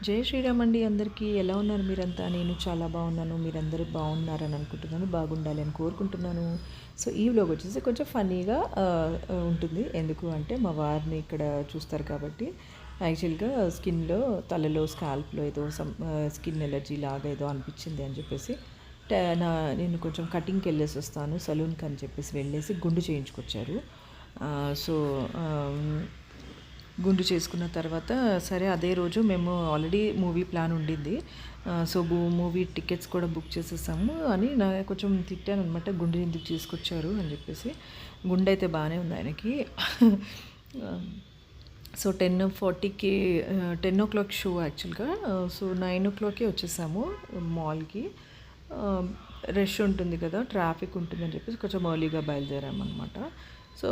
జై శ్రీరామ్ అండి. అందరికీ ఎలా ఉన్నారు మీరంతా? నేను చాలా బాగున్నాను. మీరందరూ బాగున్నారని అనుకుంటున్నాను. బాగుండాలి అని కోరుకుంటున్నాను. సో ఈ వ్లాగ్ వచ్చేసి కొంచెం ఫన్నీగా ఉంటుంది. ఎందుకు అంటే మా వారిని ఇక్కడ చూస్తారు కాబట్టి యాక్చువల్గా స్కిన్లో తలలో స్కాల్ప్లో ఏదో స్కిన్ ఎలర్జీ లాగా ఏదో అనిపించింది అని చెప్పేసి నా నేను కొంచెం కటింగ్కి వెళ్ళేసి వస్తాను సలూన్కి అని చెప్పేసి వెళ్ళేసి గుండు చేయించుకొచ్చారు. సో గుండు చేసుకున్న తర్వాత సరే అదే రోజు మేము ఆల్రెడీ మూవీ ప్లాన్ ఉండింది. సో మూవీ టికెట్స్ కూడా బుక్ చేసేసాము అని నా కొంచెం తిట్టాను అనమాట. గుండు ఎందుకు తీసుకొచ్చారు అని చెప్పేసి. గుండె అయితే బాగానే ఉంది ఆయనకి. సో 10:40కి 10 o'clock షో యాక్చువల్గా. సో 9 o'clockకే వచ్చేసాము మాల్కి. రష్ ఉంటుంది కదా, ట్రాఫిక్ ఉంటుందని చెప్పేసి కొంచెం ఎర్లీగా బయలుదేరామన్నమాట. సో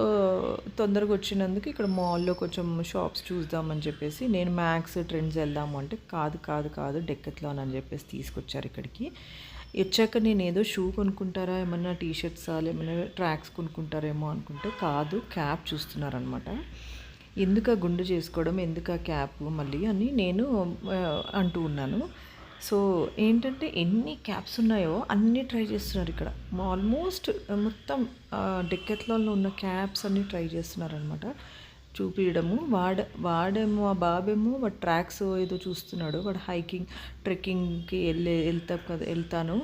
తొందరగా వచ్చినందుకు ఇక్కడ మాల్లో కొంచెం షాప్స్ చూద్దామని చెప్పేసి నేను మ్యాక్స్ ట్రెండ్స్ వెళ్దాము అంటే కాదు కాదు కాదు డెక్కత్లాన్ అని చెప్పేసి తీసుకొచ్చారు ఇక్కడికి. వచ్చాక నేను ఏదో షూ కొనుక్కుంటారా, ఏమన్నా టీషర్ట్సా, ఏమైనా ట్రాక్స్ కొనుక్కుంటారేమో అనుకుంటే కాదు, క్యాప్ చూస్తున్నారనమాట. ఎందుకు గుండు చేసుకోవడం, ఎందుకు క్యాప్ మళ్ళీ అని నేను అంటూ ఉన్నాను. సో ఏంటంటే ఎన్ని క్యాప్స్ ఉన్నాయో అన్నీ ట్రై చేస్తున్నారు ఇక్కడ. ఆల్మోస్ట్ మొత్తం డెక్కత్లాన్లో ఉన్న క్యాప్స్ అన్నీ ట్రై చేస్తున్నారనమాట. చూపించడము వాడేమో ఆ బాబేమో వాడు ట్రాక్స్ ఏదో చూస్తున్నాడు. వాడు ట్రెక్కింగ్కి వెళ్తాను,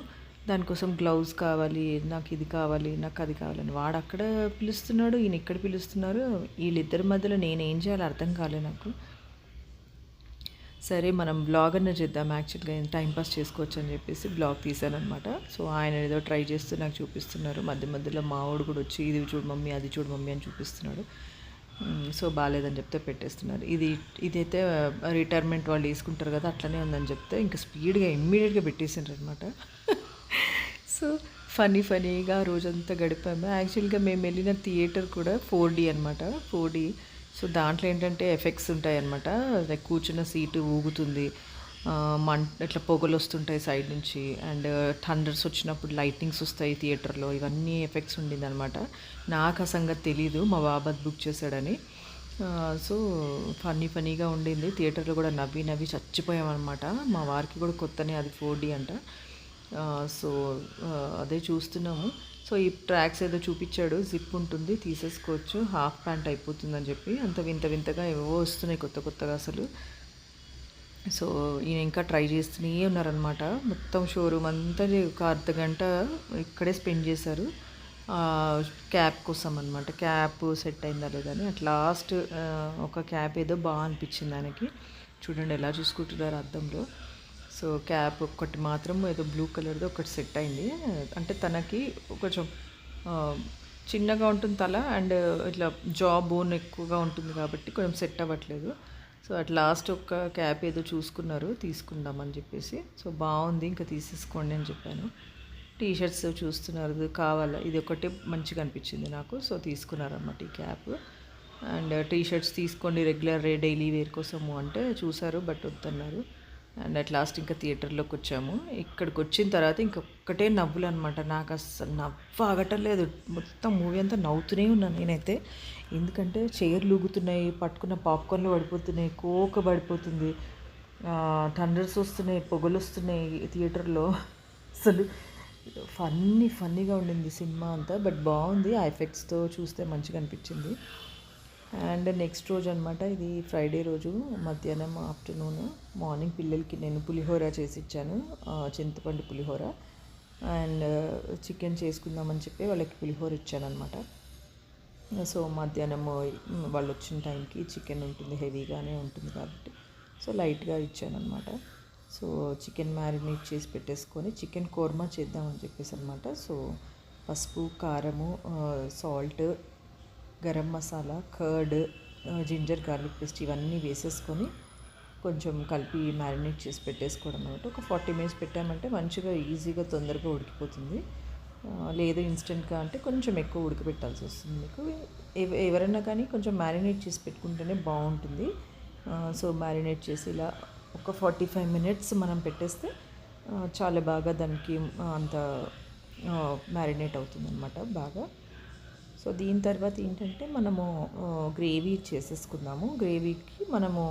దానికోసం గ్లౌజ్ కావాలి, నాకు ఇది కావాలి, నాకు అది కావాలని వాడు అక్కడ పిలుస్తున్నాడు, ఈయన ఇక్కడ పిలుస్తున్నారు. వీళ్ళిద్దరి మధ్యలో నేనేం చేయాలో అర్థం కాలే నాకు. సరే మనం బ్లాగ్ అన్న చేద్దాం, యాక్చువల్గా టైంపాస్ చేసుకోవచ్చు అని చెప్పేసి బ్లాగ్ తీశానమాట. సో ఆయన ఏదో ట్రై చేస్తూ నాకు చూపిస్తున్నారు. మధ్య మధ్యలో మావాడు కూడా వచ్చి ఇది చూడు మమ్మీ, అది చూడు మమ్మీ అని చూపిస్తున్నాడు. సో బాగాలేదని చెప్తే పెట్టేస్తున్నారు. ఇదైతే రిటైర్మెంట్ వాళ్ళు వేసుకుంటారు కదా, అట్లనే ఉందని చెప్తే ఇంకా స్పీడ్గా ఇమ్మీడియట్గా పెట్టేసిండ్రు అనమాట. సో ఫనీగా రోజంతా గడిపాము. యాక్చువల్గా మేము వెళ్ళిన థియేటర్ కూడా 4D అనమాట. 4D. సో దాంట్లో ఏంటంటే ఎఫెక్ట్స్ ఉంటాయి అన్నమాట. లైక్ కూర్చున్న సీటు ఊగుతుంది, ఇట్లా పొగలు వస్తుంటాయి సైడ్ నుంచి, అండ్ థండర్స్ వచ్చినప్పుడు లైటింగ్స్ వస్తాయి థియేటర్లో. ఇవన్నీ ఎఫెక్ట్స్ ఉండింది అనమాట. నాకు ఆ సంగతి తెలీదు, మా బాబాద్ బుక్ చేశాడని. సో ఫనీగా ఉండింది. థియేటర్లో కూడా నవ్వి చచ్చిపోయామన్నమాట. మా వారికి కూడా కొత్తనే, అది 4D అంట. సో అదే చూస్తున్నాము. సో ఈ ట్రాక్స్ ఏదో చూపించాడు, జిప్ ఉంటుంది తీసేసుకోవచ్చు, హాఫ్ ప్యాంట్ అయిపోతుందని చెప్పి. అంత వింతగా ఏవో వస్తున్నాయి కొత్తగా అసలు. సో ఈయన ఇంకా ట్రై చేస్తూనే ఉన్నారనమాట. మొత్తం షోరూమ్ అంతా ఒక అర్ధగంట ఇక్కడే స్పెండ్ చేశారు క్యాప్ కోసం అనమాట. క్యాప్ సెట్ అయిందా లేదని అట్ లాస్ట్ ఒక క్యాప్ ఏదో బాగా అనిపించింది ఆయనకి. చూడండి ఎలా చూసుకుంటున్నారు అద్దంలో. సో క్యాప్ ఒక్కటి మాత్రం ఏదో బ్లూ కలర్ది ఒకటి సెట్ అయింది. అంటే తనకి కొంచెం చిన్నగా ఉంటుంది తల, అండ్ ఇట్లా బోన్ ఎక్కువగా ఉంటుంది కాబట్టి కొంచెం సెట్ అవ్వట్లేదు. సో అట్ లాస్ట్ ఒక క్యాప్ ఏదో చూసుకున్నారు, తీసుకుందామని చెప్పేసి. సో బాగుంది, ఇంకా తీసేసుకోండి అని చెప్పాను. టీషర్ట్స్ చూస్తున్నారు, కావాలా, ఇది ఒకటి మంచిగా అనిపించింది నాకు. సో తీసుకున్నారన్నమాట ఈ క్యాప్. అండ్ టీషర్ట్స్ తీసుకోండి రెగ్యులర్ డైలీ వేర్ కోసము అంటే చూసారు, బట్ వద్దన్నారు. అండ్ అట్ లాస్ట్ ఇంకా థియేటర్లోకి వచ్చాము. ఇక్కడికి వచ్చిన తర్వాత ఇంకొక్కటే నవ్వులు అనమాట. నాకు అసలు నవ్వు ఆగటలేదు. మొత్తం మూవీ అంతా నవ్వుతూనే ఉన్నాను నేనైతే. ఎందుకంటే చైర్లు ఊగుతున్నాయి, పట్టుకున్న పాప్కార్న్లు పడిపోతున్నాయి, కోక పడిపోతుంది, థండర్స్ వస్తున్నాయి, పొగలు వస్తున్నాయి థియేటర్లో. అసలు ఫన్నీగా ఉండింది సినిమా అంతా. బట్ బాగుంది, ఆ ఎఫెక్ట్స్తో చూస్తే మంచిగా అనిపించింది. అండ్ నెక్స్ట్ రోజు అనమాట, ఇది ఫ్రైడే రోజు మధ్యాహ్నం ఆఫ్టర్నూన్. మార్నింగ్ పిల్లలకి నేను పులిహోర చేసి ఇచ్చాను, చింతపండు పులిహోర. అండ్ చికెన్ చేసుకుందామని చెప్పి వాళ్ళకి పులిహోర ఇచ్చాను అనమాట. సో మధ్యాహ్నం వాళ్ళు వచ్చిన టైంకి చికెన్ ఉంటుంది, హెవీగానే ఉంటుంది కాబట్టి సో లైట్గా ఇచ్చాను అనమాట. సో చికెన్ మ్యారినేట్ చేసి పెట్టేసుకొని చికెన్ కోర్మా చేద్దామని చెప్పేసి అనమాట. సో పసుపు, కారము, salt, garam masala, curd, ginger garlic paste ఇవన్నీ వేసేసుకొని కొంచెం కలిపి మ్యారినేట్ చేసి పెట్టేసుకోవడం అనమాట. ఒక 40 minutes పెట్టామంటే మంచిగా ఈజీగా తొందరగా ఉడికిపోతుంది. లేదు ఇన్స్టెంట్గా అంటే కొంచెం ఎక్కువ ఉడకబెట్టాల్సి వస్తుంది మీకు. ఎవరైనా కానీ కొంచెం మ్యారినేట్ చేసి పెట్టుకుంటేనే బాగుంటుంది. సో మ్యారినేట్ చేసి ఇలా ఒక 45 minutes మనం పెట్టేస్తే చాలా బాగా దానికి అంత మ్యారినేట్ అవుతుంది అనమాట బాగా. సో దీని తర్వాత ఏంటంటే మనము గ్రేవీ చేసేసుకుందాము. గ్రేవీకి మనము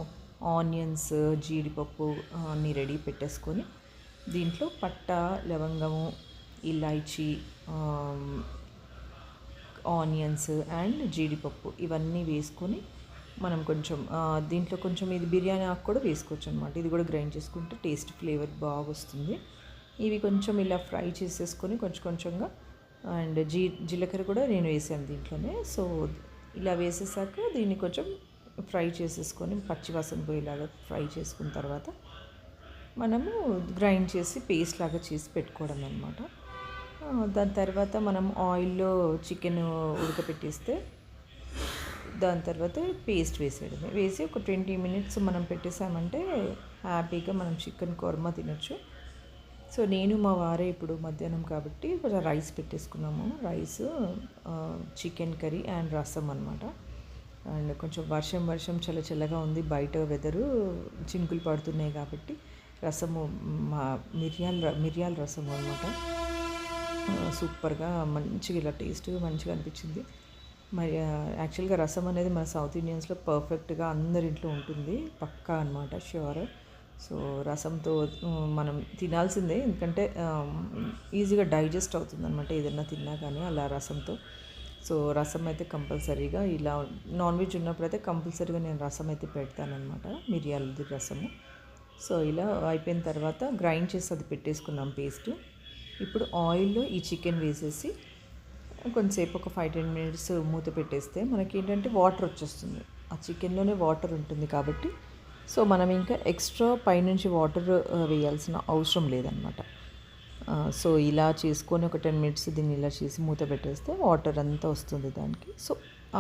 ఆనియన్స్, జీడిపప్పు అన్నీ రెడీ పెట్టేసుకొని దీంట్లో పట్ట, లవంగము, ఇలాచీ, ఆనియన్స్ అండ్ జీడిపప్పు ఇవన్నీ వేసుకొని మనం కొంచెం దీంట్లో కొంచెం ఇది బిర్యానీ ఆకు కూడా వేసుకోవచ్చు అనమాట. ఇది కూడా గ్రైండ్ చేసుకుంటే టేస్ట్ ఫ్లేవర్ బాగా వస్తుంది. ఇవి కొంచెం ఇలా ఫ్రై చేసేసుకొని కొంచెం కొంచెంగా అండ్ జీలకర్ర కూడా నేను వేసాను దీంట్లోనే. సో ఇలా వేసేసాక దీన్ని కొంచెం ఫ్రై చేసేసుకొని పచ్చివాసన పోయేలాగా ఫ్రై చేసుకున్న తర్వాత మనము గ్రైండ్ చేసి పేస్ట్ లాగా చేసి పెట్టుకోవడం అనమాట. దాని తర్వాత మనం ఆయిల్లో చికెన్ ఉడకపెట్టేస్తే దాని తర్వాత పేస్ట్ వేసేయడమే. వేసి ఒక 20 మినిట్స్ మనం పెట్టేసామంటే హ్యాపీగా మనం చికెన్ కుర్మా తినొచ్చు. సో నేను మా వారే ఇప్పుడు మధ్యాహ్నం కాబట్టి కొంచెం రైస్ పెట్టేసుకున్నాము. Rice, chicken curry and rasam అనమాట. అండ్ కొంచెం వర్షం చల్లగా ఉంది, బయట వెదరు చినుకులు పడుతున్నాయి కాబట్టి రసము మా మిరియాల రసం అనమాట. సూపర్గా మంచిగా ఇలా టేస్ట్ మంచిగా అనిపించింది. మరి యాక్చువల్గా రసం అనేది మన సౌత్ ఇండియన్స్లో పర్ఫెక్ట్గా అందరింట్లో ఉంటుంది, పక్కా అనమాట, ష్యూర్. సో రసంతో మనం తినాల్సిందే, ఎందుకంటే ఈజీగా డైజెస్ట్ అవుతుంది అనమాట ఏదన్నా తిన్నా కానీ అలా రసంతో. సో రసం అయితే కంపల్సరీగా ఇలా నాన్ వెజ్ ఉన్నప్పుడైతే కంపల్సరీగా నేను రసం అయితే పెడతానమాట, మిరియాలది రసము. సో ఇలా అయిపోయిన తర్వాత గ్రైండ్ చేసి అది పెట్టేసుకున్నాం పేస్ట్. ఇప్పుడు ఆయిల్లో ఈ చికెన్ వేసేసి కొంతసేపు ఒక 5-10 మినిట్స్ మూత పెట్టేస్తే మనకి ఏంటంటే వాటర్ వచ్చేస్తుంది. ఆ చికెన్లోనే వాటర్ ఉంటుంది కాబట్టి సో మనం ఇంకా ఎక్స్ట్రా పైనుంచి వాటర్ వేయాల్సిన అవసరం లేదనమాట. సో ఇలా చేసుకొని ఒక 10 మినిట్స్ దీన్ని ఇలా చేసి మూత పెట్టేస్తే వాటర్ అంతా వస్తుంది దానికి. సో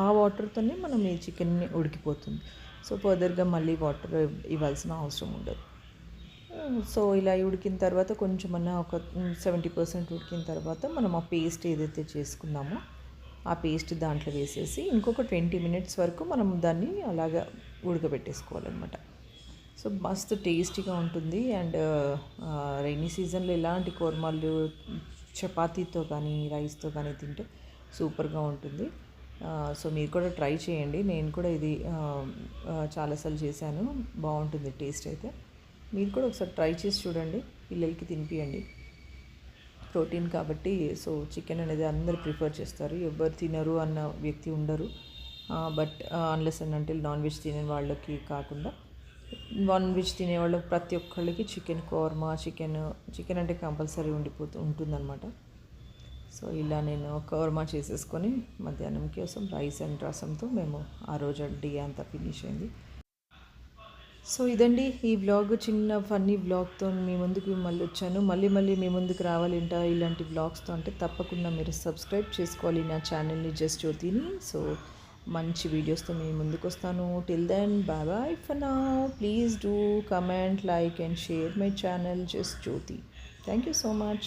ఆ వాటర్తోనే మనం ఈ చికెన్ని ఉడికిపోతుంది. సో ఫర్దర్గా మళ్ళీ వాటర్ ఇవ్వాల్సిన అవసరం ఉండదు. సో ఇలా ఉడికిన తర్వాత కొంచెమన్నా ఒక 70% ఉడికిన తర్వాత మనం ఆ పేస్ట్ ఏదైతే చేసుకున్నామో ఆ పేస్ట్ దాంట్లో వేసేసి ఇంకొక 20 మినిట్స్ వరకు మనం దాన్ని అలాగా ఉడకబెట్టేసుకోవాలన్నమాట. సో మస్తు టేస్టీగా ఉంటుంది. అండ్ రైనీ సీజన్లో ఇలాంటి కుర్మాలు చపాతీతో కానీ రైస్తో కానీ తింటే సూపర్గా ఉంటుంది. సో మీరు కూడా ట్రై చేయండి. నేను కూడా ఇది చాలాసార్లు చేశాను, బాగుంటుంది టేస్ట్ అయితే. మీరు కూడా ఒకసారి ట్రై చేసి చూడండి, పిల్లలకి తినిపియండి. ప్రోటీన్ కాబట్టి సో చికెన్ అనేది అందరు ప్రిఫర్ చేస్తారు, ఎవరు తినరు అన్న వ్యక్తి ఉండరు. But unless and until non veg తినే వాళ్ళకి కాకుండా నాన్ వెజ్ తినే వాళ్ళకి ప్రతి ఒక్కళ్ళకి చికెన్ కుర్మా, చికెన్ అంటే కంపల్సరీ ఉంటుందన్నమాట. సో ఇలా నేను కుర్మా చేసేసుకొని మధ్యాహ్నం కోసం రైస్ అండ్ రసంతో మేము ఆ రోజు డే అంతా ఫినిష్ అయింది. సో ఇదండి ఈ వ్లాగ్, చిన్న ఫన్నీ వ్లాగ్తో మీ ముందుకు మళ్ళీ వచ్చాను. మళ్ళీ మీ ముందుకు రావాలంట ఇలాంటి వ్లాగ్స్తో అంటే తప్పకుండా మీరు సబ్స్క్రైబ్ చేసుకోవాలి నా ఛానల్ని జస్ట్ జ్యోతిని. సో మంచి వీడియోస్తో మీ ముందుకు వస్తాను. Till then bye bye for now. Please do comment, like and share my channel just Jyothi. Thank you so much.